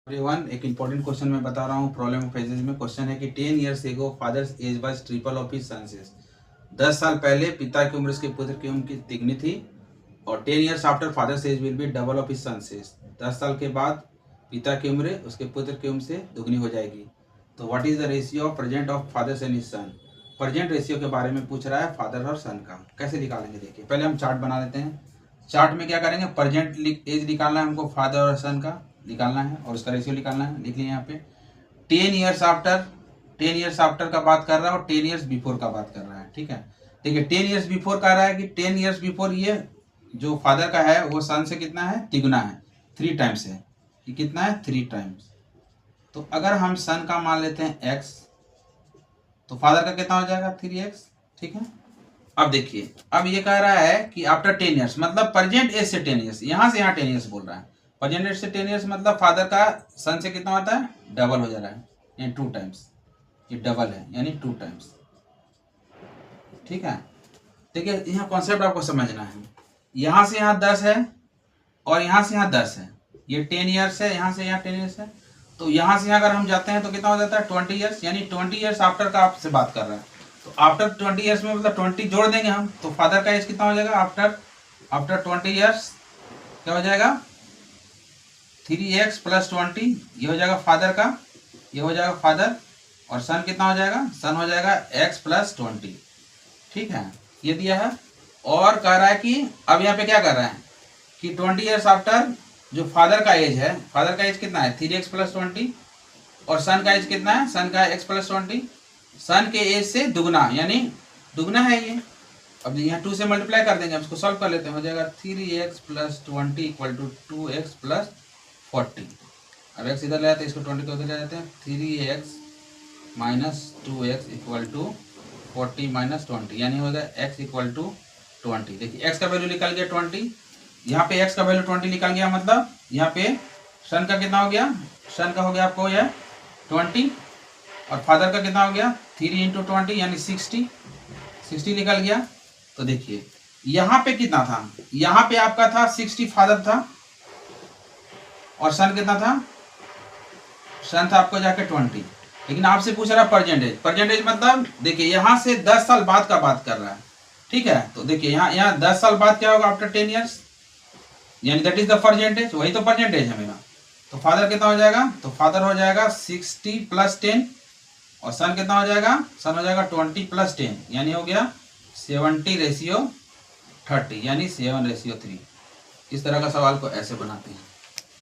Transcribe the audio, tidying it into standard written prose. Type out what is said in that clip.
Everyone, एक important question मैं बता रहा हूँ। प्रॉब्लम ऑफ एजेस में क्वेश्चन है कि 10 years ago father's age was triple of his son's age. 10 साल पहले पिता की उम्र उसके पुत्र की उम्र की तिगुनी थी और 10 years after father's age will be double of his son's age. 10 साल के बाद पिता की उम्र उसके पुत्र की उम्र से दुगनी हो जाएगी। तो what is the ratio of present of father's and his son. Present ratio के बारे में पूछ रहा है फादर और सन का। कैसे निकालेंगे देखिए, पहले हम चार्ट बना लेते हैं। चार्ट में क्या करेंगे, प्रेजेंट एज निकालना है हमको, फादर और सन का निकालना है और उसका रेशियो निकालना है। लिख लिए यहाँ पे 10 ईयर्स आफ्टर, 10 ईयर्स आफ्टर का बात कर रहा है और 10 ईयर्स बिफोर का बात कर रहा है। ठीक है, देखिए 10 ईयर्स बिफोर कह रहा है कि 10 ईयर्स बिफोर ये जो फादर का है वो सन से कितना है, तिगुना है, 3 टाइम्स है। ये कितना है, 3 टाइम्स। तो अगर हम सन का मान लेते हैं x, तो फादर का कितना हो जाएगा, 3x। ठीक है, अब देखिए, अब ये कह रहा है कि आफ्टर 10 ईयर्स, मतलब प्रेजेंट एज से 10 ईयर्स, यहाँ से यहाँ 10 ईयर्स बोल रहा है। प्रेजेंट एज से 10 ईयर्स मतलब फादर का सन से कितना होता है, डबल हो जा रहा है, यानी 2 टाइम्स। ये डबल है यानी 2 टाइम्स। ठीक है, देखिए यहाँ कॉन्सेप्ट आपको समझना है। यहाँ से यहाँ 10 है और यहाँ से यहाँ 10 है। ये 10 ईयर्स है, यहाँ से यहाँ 10 ईयर्स है। तो यहाँ से यहाँ अगर हम जाते हैं तो कितना हो जाता है, 20 ईयर्स, यानी 20 ईयर्स आफ्टर का आपसे बात कर रहा है। तो आफ्टर 20 ईयर्स में मतलब 20 जोड़ देंगे हम, तो फादर का एज कितना हो जाएगा आफ्टर 20 ईयर्स, क्या हो जाएगा, 3x + 20। ये हो जाएगा फादर का, ये हो जाएगा फादर। और सन कितना हो जाएगा, सन हो जाएगा x + 20। ठीक है, ये दिया है। और कह रहा है कि अब यहाँ पे क्या कर रहा है कि 20 ईयर्स आफ्टर जो फादर का एज है, फादर का एज कितना है, 3x + 20। और सन का एज कितना है, सन का x + 20। सन के एज से दुगना, यानी दुगना है ये। अब यहाँ 2 से मल्टीप्लाई कर देंगे, हम इसको सॉल्व कर लेते हैं। हो जाएगा 3x + 20 = 2x + 40। अब x इधर ले आते हैं, इसको 20 को उधर ले जाते हैं। 3x - 2x = 40 - 20, यानी हो गया x = 20। देखिए x का वैल्यू निकल गया 20। यहाँ पे x का वैल्यू 20 निकल गया, मतलब यहाँ पे सन का कितना हो गया, सन का हो गया आपको यह 20 और फादर का कितना हो गया, 3 × 20 यानी 60 निकल गया। तो देखिए यहाँ पे कितना था, यहाँ पे आपका था 60 फादर था और सन कितना था, सन था आपको जाके 20। लेकिन आपसे पूछ रहा है परसेंटेज मतलब देखिए यहाँ से 10 साल बाद का बात कर रहा है। ठीक है, तो देखिए यहाँ 10 साल बाद क्या होगा आफ्टर 10 ईयर्स, यानी दैट इज द परसेंटेज, वही तो परसेंटेज है मेरा। तो फादर कितना हो जाएगा, तो फादर हो जाएगा 60 + 10 और सन कितना हो जाएगा, सन हो जाएगा 20 + 10, यानी हो गया 70:30, यानी 7:3। इस तरह का सवाल को ऐसे बनाते हैं।